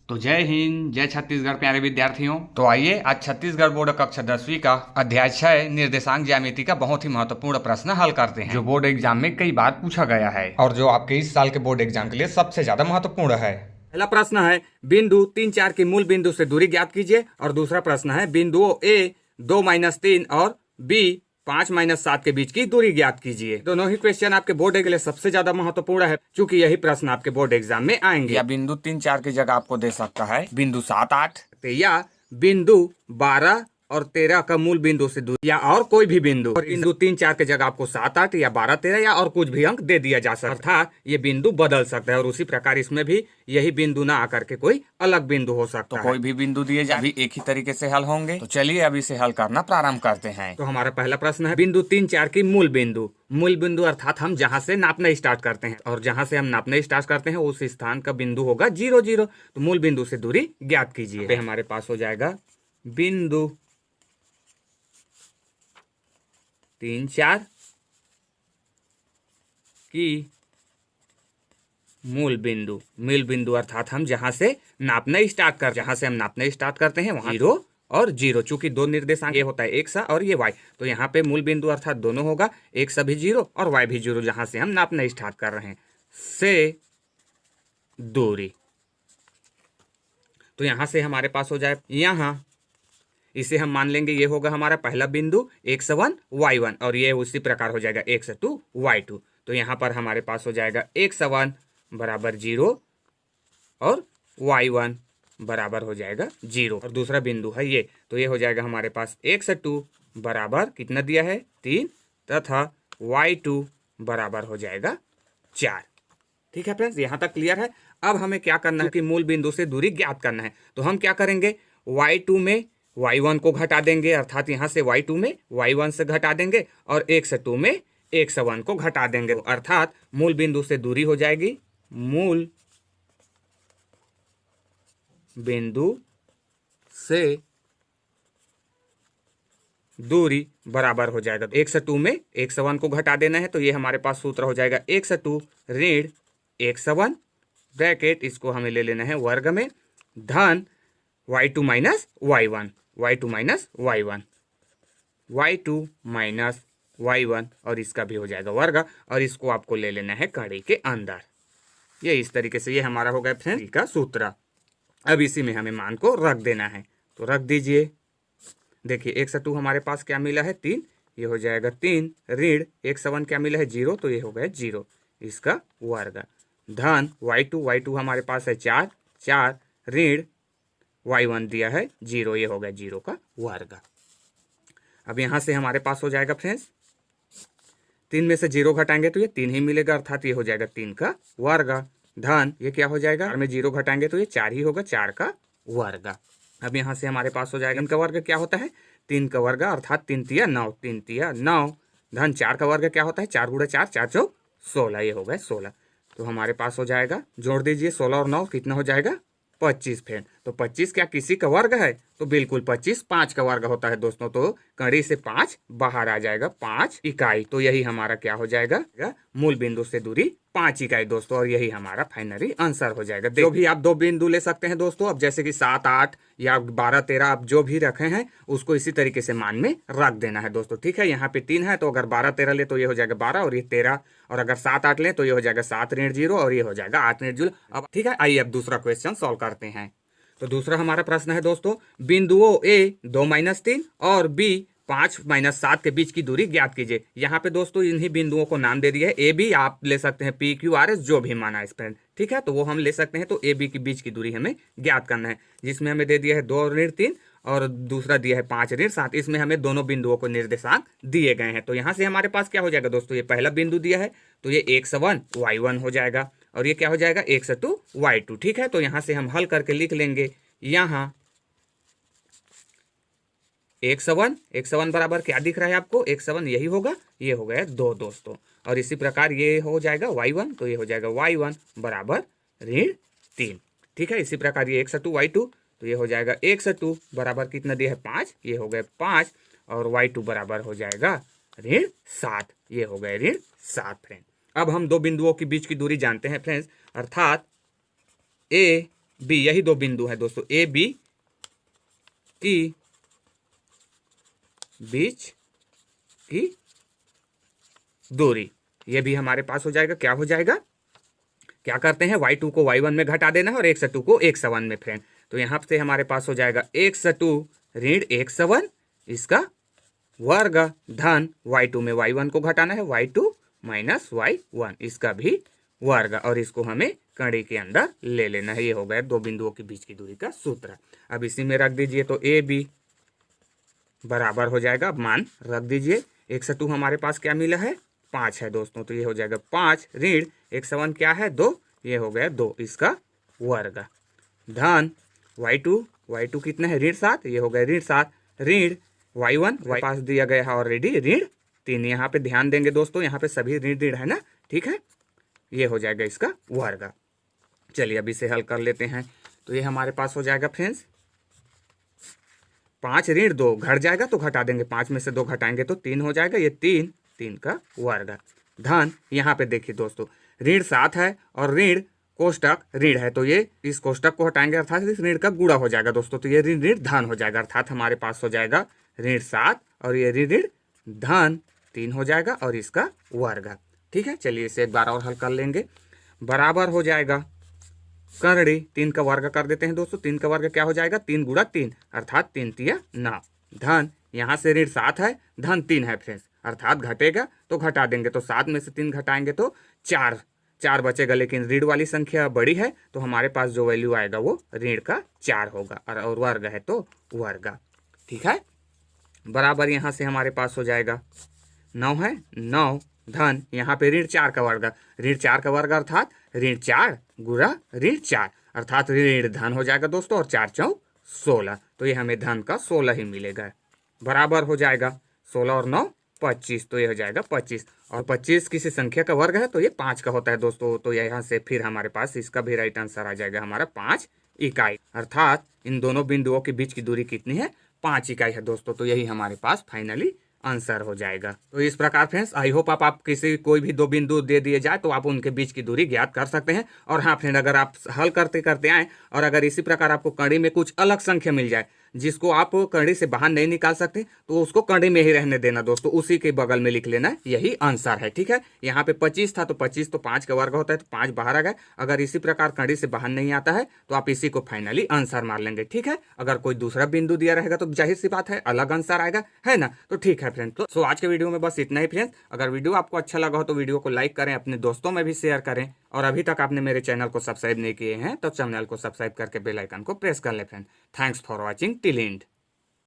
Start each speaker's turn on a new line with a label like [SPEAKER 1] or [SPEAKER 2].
[SPEAKER 1] तो जय हिंद, जय छत्तीसगढ़ प्यारे विद्यार्थियों। तो आइए आज छत्तीसगढ़ बोर्ड कक्षा 10वीं का अध्याय 6 निर्देशांक ज्यामिति का बहुत ही महत्वपूर्ण प्रश्न हल करते हैं, जो बोर्ड एग्जाम में कई बार पूछा गया है और जो आपके इस साल के बोर्ड एग्जाम के लिए सबसे ज्यादा महत्वपूर्ण है।
[SPEAKER 2] पहला प्रश्न है बिंदु 3 4 की मूल बिंदु से दूरी ज्ञात कीजिए। और दूसरा प्रश्न है बिंदुओं ए 2-3 और बी 5-7 के बीच की दूरी ज्ञात कीजिए। दोनों ही क्वेश्चन आपके बोर्ड के लिए सबसे ज्यादा महत्वपूर्ण है, क्योंकि यही प्रश्न आपके बोर्ड एग्जाम में आएंगे।
[SPEAKER 1] या बिंदु 3 4 की जगह आपको दे सकता है बिंदु 7 8,
[SPEAKER 2] या बिंदु 12 और 13 का मूल बिंदु से दूरी, या और कोई भी बिंदु। और बिंदु 3 4 की जगह आपको 7 8 या 12 13 या और कुछ भी अंक दे दिया जा सकता है, अर्थात ये बिंदु बदल सकता है। और उसी प्रकार इसमें भी यही बिंदु ना आकर के कोई अलग बिंदु हो सकता है।
[SPEAKER 1] कोई भी बिंदु दिए जाए भी एक ही तरीके से हल होंगे। तो चलिए अब इसे हल करना प्रारंभ करते हैं।
[SPEAKER 2] तो हमारा पहला प्रश्न है बिंदु 3 4 की मूल बिंदु। मूल बिंदु अर्थात हम जहां से नापना स्टार्ट करते हैं, और जहां से हम नापना स्टार्ट करते हैं उस स्थान का बिंदु होगा 0 0। तो मूल बिंदु से दूरी ज्ञात कीजिए। हमारे पास हो जाएगा बिंदु 3 4 की मूल बिंदु अर्थात हम जहां से नापना स्टार्ट करते हैं वहां 0 और 0। चूंकि दो निर्देशांक ये होता है x और ये y, तो यहाँ पे मूल बिंदु अर्थात दोनों होगा, x भी 0 और y भी 0, जहां से हम नापना स्टार्ट कर रहे हैं से दूरी। तो यहां से हमारे पास हो जाए, यहाँ इसे हम मान लेंगे ये होगा हमारा पहला बिंदु x1 y1, और ये उसी प्रकार हो जाएगा x2 y2। तो यहाँ पर हमारे पास हो जाएगा x1 बराबर 0 और y1 बराबर हो जाएगा 0। और दूसरा बिंदु है ये, तो ये हो जाएगा हमारे पास x2 बराबर कितना दिया है 3 तथा y2 बराबर हो जाएगा 4। ठीक है फ्रेंड्स, यहाँ तक क्लियर है। अब हमें क्या करना है कि मूल बिंदु से दूरी ज्ञात करना है। तो हम क्या करेंगे, y2 में y1 को घटा देंगे, अर्थात यहाँ से y2 में y1 से घटा देंगे और x2 में x1 को घटा देंगे, अर्थात मूल बिंदु से दूरी हो जाएगी, मूल बिंदु से दूरी बराबर हो जाएगा x2 में x1 को घटा देना है। तो ये हमारे पास सूत्र हो जाएगा x2 ऋण x1 ब्रैकेट, इसको हमें ले लेना है वर्ग में, धन y2 माइनस y1 और इसका भी हो जाएगा वर्ग, और इसको आपको ले लेना है कड़ी के अंदर। ये इस तरीके से ये हमारा हो गया फ्रेंड का सूत्र। अब इसी में हमें मान को रख देना है, तो रख दीजिए। देखिए x2 हमारे पास क्या मिला है 3, ये हो जाएगा 3 ऋण x1 क्या मिला है 0, तो ये हो गया 0 इसका वर्ग, धन y2 हमारे पास है 4 ऋण y1 दिया है 0, ये हो गया 0 का वर्ग। अब यहाँ से हमारे पास हो जाएगा फ्रेंड्स 3 में से 0 घटाएंगे तो ये 3 ही मिलेगा, अर्थात ये हो जाएगा 3 का वर्ग, धन ये क्या हो जाएगा, 4 में 0 घटाएंगे तो ये 4 ही होगा, 4 का वर्ग। अब यहाँ से हमारे पास हो जाएगा 3 का वर्ग क्या होता है 3 का वर्ग, अर्थात 3 तिया 9, धन 4 का वर्ग क्या होता है 4 गुणा 4 4 चौक 16, ये हो गया 16। तो हमारे पास हो जाएगा, जोड़ दीजिए 16 और 9 कितना हो जाएगा 25 फ्रेंड। तो 25 क्या किसी का वर्ग है, तो बिल्कुल 25 5 का वर्ग होता है दोस्तों। तो कड़ी से 5 बाहर आ जाएगा 5 इकाई। तो यही हमारा क्या हो जाएगा, मूल बिंदु से दूरी 5 इकाई दोस्तों, और यही हमारा फाइनली आंसर हो जाएगा। जो भी आप दो बिंदु ले सकते हैं दोस्तों, अब जैसे कि 7 8 या 12 13 आप जो भी रखे हैं उसको इसी तरीके से मान में रख देना है दोस्तों। ठीक है, यहाँ पे 3 है, तो अगर 12 13 ले तो ये हो जाएगा 12 और ये 13, और अगर 7 8 ले तो ये हो जाएगा 7 ऋण 0 और ये हो जाएगा 8 ऋण 0। अब ठीक है, आइए अब दूसरा क्वेश्चन सॉल्व करते हैं। तो दूसरा हमारा प्रश्न है दोस्तों, बिंदुओं A 2-3 और B 5-7 के बीच की दूरी ज्ञात कीजिए। यहाँ पे दोस्तों इन्हीं बिंदुओं को नाम दे दिया है A B, आप ले सकते हैं P Q R S जो भी माना है फ्रेंड। ठीक है, तो वो हम ले सकते हैं। तो A B के बीच की दूरी हमें ज्ञात करना है, जिसमें हमें दे दिया है 2 ऋण 3 और दूसरा दिया है 5 ऋण 7। इसमें हमें दोनों बिंदुओं को निर्देशांक दिए गए हैं। तो यहाँ से हमारे पास क्या हो जाएगा दोस्तों, ये पहला बिंदु दिया है तो ये x1 y1 हो जाएगा, और ये क्या हो जाएगा x2 y2। ठीक है, तो यहाँ से हम हल करके लिख लेंगे, यहाँ x1 बराबर क्या दिख रहा है आपको, x1 यही होगा, ये हो गया 2 दोस्तों। और इसी प्रकार ये हो जाएगा y1, तो ये हो जाएगा y1 बराबर ऋण 3। ठीक है, इसी प्रकार ये x2 y2, तो ये हो जाएगा x2 बराबर कितना दिया है 5, ये हो गए 5, और y2 बराबर हो जाएगा ऋण 7, ये हो गए ऋण 7 फ्रेंड। अब हम दो बिंदुओं के बीच की दूरी जानते हैं फ्रेंड्स, अर्थात A बी, यही दो बिंदु है दोस्तों, ए बी की बीच की दूरी, ये भी हमारे पास हो जाएगा। क्या हो जाएगा, क्या करते हैं, y2 को y1 में घटा देना है और x2 को x1 में फ्रेंड। तो यहाँ से हमारे पास हो जाएगा x2 ऋण x1 इसका वर्ग धन y2 में y1 को घटाना है, y2 माइनस y1 इसका भी वर्ग, और इसको हमें कड़ी के अंदर ले लेना है। ये हो गया दो बिंदुओं के बीच की दूरी का सूत्र। अब इसी में रख दीजिए, तो ए बी बराबर हो जाएगा, अब मान रख दीजिए। x2 हमारे पास क्या मिला है, 5 है दोस्तों, तो ये हो जाएगा 5 ऋण x1 क्या है 2, ये हो गया 2 इसका वर्ग धन y2 कितना है ऋण 7, ये हो गया ऋण 7 ऋण y1 पास दिया गया है ऑलरेडी ऋण 3। यहाँ पे ध्यान देंगे दोस्तों, यहाँ पे सभी ऋण है ना, ठीक है, ये हो जाएगा इसका वर्ग। चलिए अब इसे हल कर लेते हैं। तो ये हमारे पास हो जाएगा फ्रेंड्स 5 ऋण 2 घट जाएगा तो घटा देंगे, 5 में से 2 घटाएंगे तो 3 हो जाएगा, ये 3 का वर्ग धन, यहाँ पे देखिए दोस्तों ऋण 7 है और ऋण कोष्टक ऋण है, तो ये इस कोष्टक को हटाएंगे अर्थात इस ऋण का गुणा हो जाएगा दोस्तों, तो ये ऋण धन हो जाएगा, अर्थात हमारे पास हो जाएगा ऋण 7 और ये ऋण धन 3 हो जाएगा और इसका वर्ग। ठीक है, चलिए इसे एक बार और हल कर लेंगे। बराबर हो जाएगा करड़ी 3 का वर्ग कर देते हैं दोस्तों, 3 का वर्ग क्या हो जाएगा, 3 गुणा 3 अर्थात 3 तिया 9 धन, यहाँ से ऋण 7 है धन 3 है फ्रेंड्स, अर्थात घटेगा तो घटा देंगे, तो 7 में से 3 घटाएंगे तो 4 बचेगा, लेकिन ऋण वाली संख्या बड़ी है तो हमारे पास जो वैल्यू आएगा वो ऋण का 4 होगा, और वर्ग है तो वर्ग। ठीक है, बराबर यहाँ से हमारे पास हो जाएगा 9 है 9 धन, यहाँ पे ऋण 4 का वर्ग, ऋण 4 का वर्ग अर्थात ऋण 4 गुणा ऋण 4 अर्थात ऋण धन हो जाएगा दोस्तों, और 4 चौक 16, तो ये हमें धन का 16 ही मिलेगा। बराबर हो जाएगा 16 और 9 25, तो ये हो जाएगा 25, और 25 किसी संख्या का वर्ग है तो ये 5 का होता है दोस्तों, तो यहाँ से फिर हमारे पास इसका भी राइट आंसर आ जाएगा हमारा 5 इकाई, अर्थात इन दोनों बिंदुओं के बीच की दूरी कितनी है, 5 इकाई है दोस्तों, तो यही हमारे पास फाइनली आंसर हो जाएगा। तो इस प्रकार फ्रेंड्स आई होप आप किसी कोई भी 2 बिंदु दे दिए जाए तो आप उनके बीच की दूरी ज्ञात कर सकते हैं। और हाँ फ्रेंड, अगर आप हल करते करते आए और अगर इसी प्रकार आपको कड़ी में कुछ अलग संख्या मिल जाए जिसको आप कड़ी से बाहर नहीं निकाल सकते तो उसको कड़ी में ही रहने देना दोस्तों, उसी के बगल में लिख लेना यही आंसर है। ठीक है, यहाँ पे 25 था तो 25 तो 5 का वर्ग होता है तो 5 बाहर आ गए, अगर इसी प्रकार कड़ी से बाहर नहीं आता है तो आप इसी को फाइनली आंसर मार लेंगे। ठीक है, अगर कोई दूसरा बिंदु दिया रहेगा तो जाहिर सी बात है अलग आंसर आएगा, है ना। तो ठीक है फ्रेंड, तो आज के वीडियो में बस इतना ही फ्रेंड्स। अगर वीडियो आपको अच्छा लगा हो तो वीडियो को लाइक करें, अपने दोस्तों में भी शेयर करें, और अभी तक आपने मेरे चैनल को सब्सक्राइब नहीं किए हैं तो चैनल को सब्सक्राइब करके बेल आइकन को प्रेस कर ले friend. Thanks for watching till and.